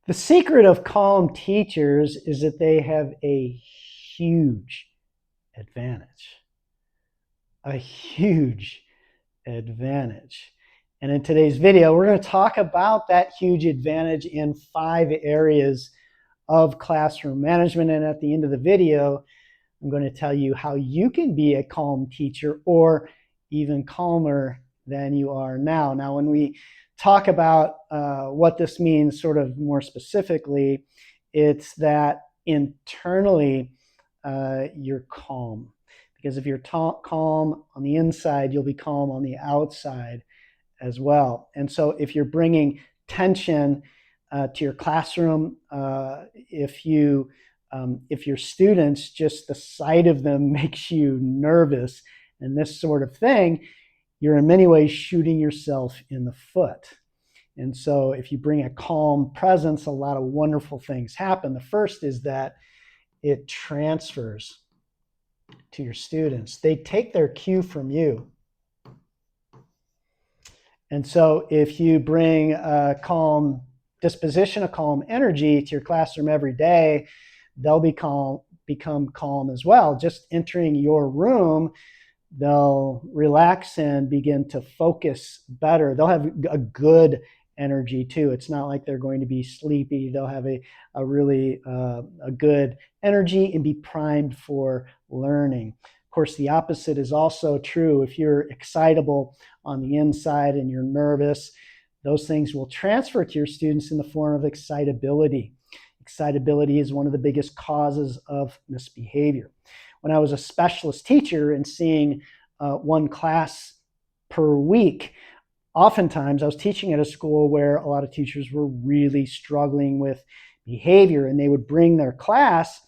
The secret of calm teachers is that they have a huge advantage. A huge advantage. And in today's video, we're going to talk about that huge advantage in 5 areas of classroom management. And at the end of the video, I'm going to tell you how you can be a calm teacher or even calmer than you are now. Now, when we talk about what this means sort of more specifically, it's that internally you're calm. Because if you're calm on the inside, you'll be calm on the outside as well. And so if you're bringing tension to your classroom, if your students, just the sight of them makes you nervous and this sort of thing, you're in many ways shooting yourself in the foot. And so if you bring a calm presence, a lot of wonderful things happen. The first is that it transfers to your students. They take their cue from you. And so if you bring a calm disposition, a calm energy to your classroom every day, they'll become calm as well. Just entering your room, they'll relax and begin to focus better. They'll have a good energy too. It's not like they're going to be sleepy. They'll have a really a good energy and be primed for learning. Of course, the opposite is also true. If you're excitable on the inside and you're nervous, those things will transfer to your students in the form of excitability. Excitability is one of the biggest causes of misbehavior. When I was a specialist teacher and seeing one class per week, oftentimes I was teaching at a school where a lot of teachers were really struggling with behavior, and they would bring their class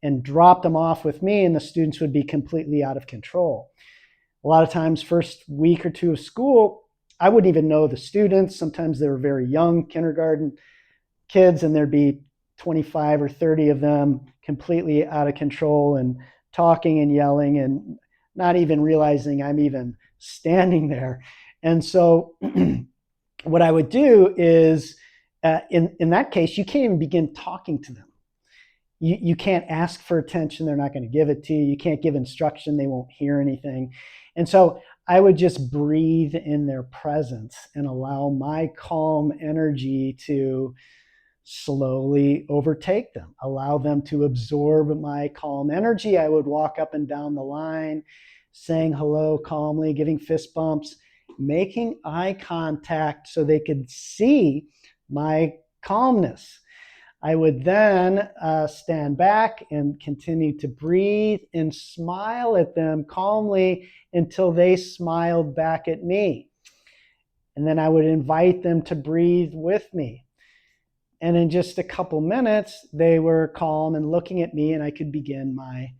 and drop them off with me, and the students would be completely out of control. A lot of times, first week or two of school, I wouldn't even know the students. Sometimes they were very young kindergarten kids, and there'd be 25 or 30 of them completely out of control and talking and yelling and not even realizing I'm even standing there. And so what I would do is, in that case, you can't even begin talking to them. You can't ask for attention. They're not going to give it to you. You can't give instruction. They won't hear anything. And so I would just breathe in their presence and allow my calm energy to slowly overtake them, allow them to absorb my calm energy. I would walk up and down the line, saying hello calmly, giving fist bumps, making eye contact so they could see my calmness. I would then stand back and continue to breathe and smile at them calmly until they smiled back at me. And then I would invite them to breathe with me. And in just a couple minutes, they were calm and looking at me, and I could begin my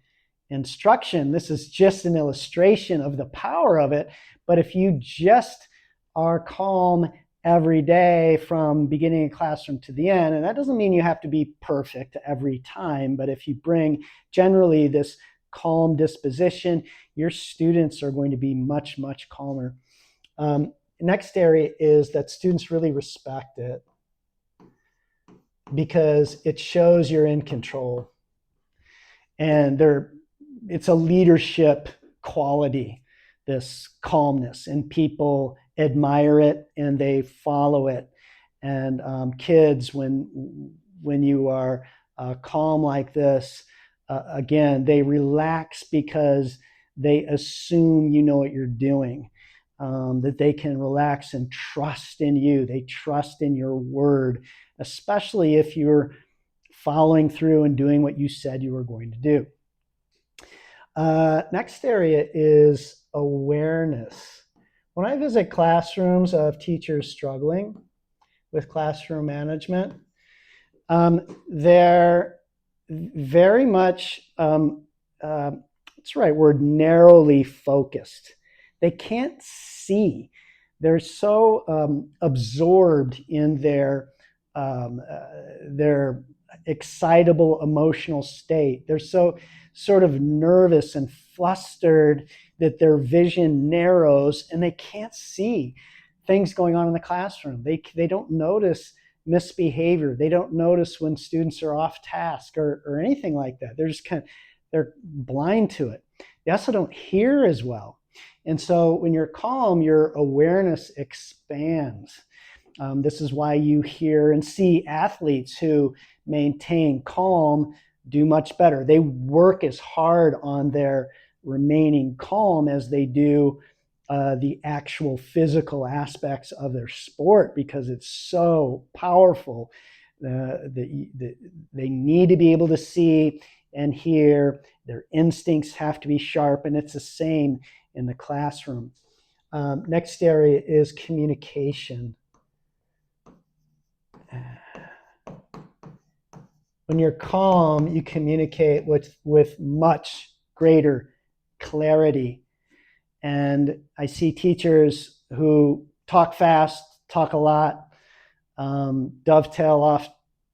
instruction. This is just an illustration of the power of it. But if you just are calm every day from beginning a classroom to the end, and that doesn't mean you have to be perfect every time, but if you bring generally this calm disposition, your students are going to be much, much calmer. Next area is that students really respect it, because it shows you're in control, and it's a leadership quality, this calmness, and people admire it and they follow it. And kids, when you are calm like this, again, they relax because they assume you know what you're doing, that they can relax and trust in you. They trust in your word, especially if you're following through and doing what you said you were going to do. Next area is awareness. When I visit classrooms of teachers struggling with classroom management, they're very much, what's the right word, narrowly focused. They can't see. They're so absorbed in their excitable emotional state. They're so sort of nervous and flustered that their vision narrows and they can't see things going on in the classroom. They don't notice misbehavior. They don't notice when students are off task or anything like that. They're just they're blind to it. They also don't hear as well. And so when you're calm, your awareness expands. This is why you hear and see athletes who maintain calm do much better. They work as hard on their remaining calm as they do the actual physical aspects of their sport, because it's so powerful. They need to be able to see and hear. Their instincts have to be sharp, and it's the same in the classroom. Next area is communication. When you're calm, you communicate with much greater clarity. And I see teachers who talk fast, talk a lot, dovetail off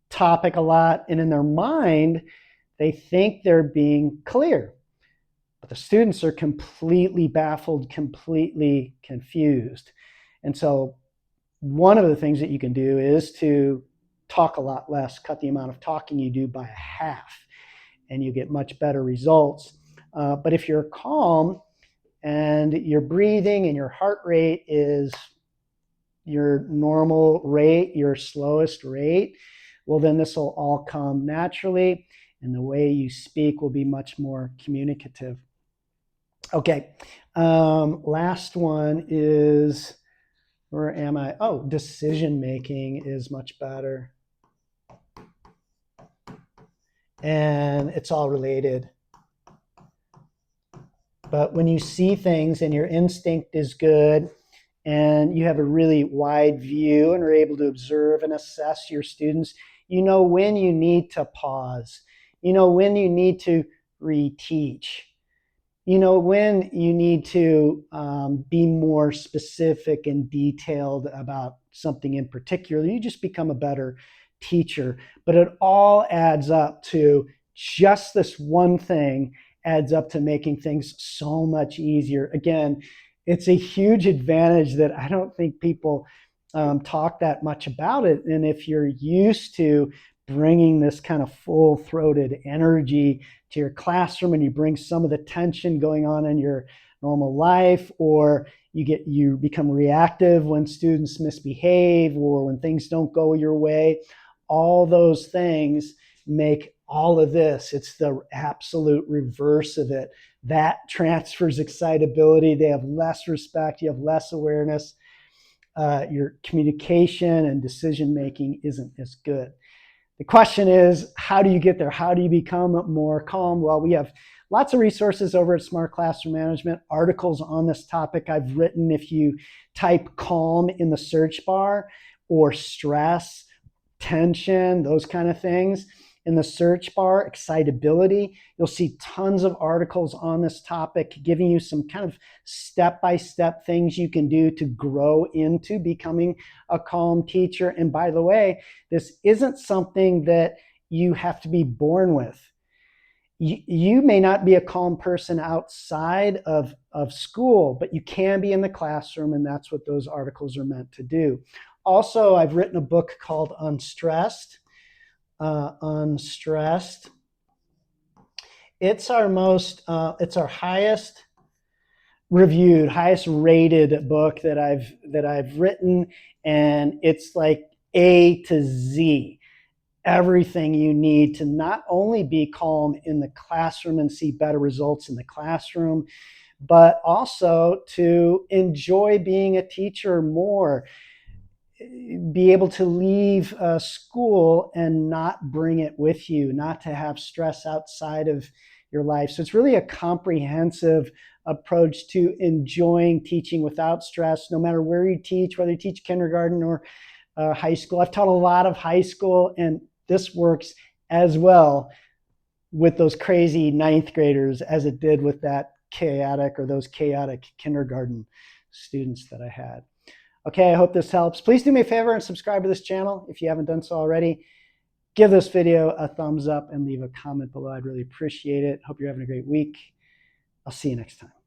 topic a lot, and in their mind, they think they're being clear. But the students are completely baffled, completely confused. And so one of the things that you can do is to talk a lot less, cut the amount of talking you do by a half, and you get much better results. But if you're calm and your breathing and your heart rate is your normal rate, your slowest rate, well, then this will all come naturally, and the way you speak will be much more communicative. Okay, last one is, where am I? Oh, decision making is much better. And it's all related. But when you see things and your instinct is good and you have a really wide view and are able to observe and assess your students, you know when you need to pause. You know when you need to reteach. You know when you need to be more specific and detailed about something in particular. You just become a better teacher. But it all adds up to just this one thing, adds up to making things so much easier. Again, it's a huge advantage that I don't think people talk that much about it. And if you're used to bringing this kind of full-throated energy to your classroom, and you bring some of the tension going on in your normal life, or you become reactive when students misbehave or when things don't go your way, all those things make all of this. It's the absolute reverse of it. That transfers excitability. They have less respect. You have less awareness. Your communication and decision making isn't as good. The question is, how do you get there? How do you become more calm? Well, we have lots of resources over at Smart Classroom Management, articles on this topic I've written. If you type calm in the search bar, or stress, tension, those kind of things in the search bar, excitability, you'll see tons of articles on this topic giving you some kind of step-by-step things you can do to grow into becoming a calm teacher. And by the way, this isn't something that you have to be born with. You may not be a calm person outside of school, but you can be in the classroom, and that's what those articles are meant to do. Also, I've written a book called Unstressed. Unstressed. It's our highest reviewed, highest rated book that I've written, and it's like A to Z. Everything you need to not only be calm in the classroom and see better results in the classroom, but also to enjoy being a teacher more. Be able to leave school and not bring it with you, not to have stress outside of your life. So it's really a comprehensive approach to enjoying teaching without stress, no matter where you teach, whether you teach kindergarten or high school. I've taught a lot of high school, and this works as well with those crazy ninth graders as it did with that chaotic, or those chaotic kindergarten students that I had. Okay, I hope this helps. Please do me a favor and subscribe to this channel if you haven't done so already. Give this video a thumbs up and leave a comment below. I'd really appreciate it. Hope you're having a great week. I'll see you next time.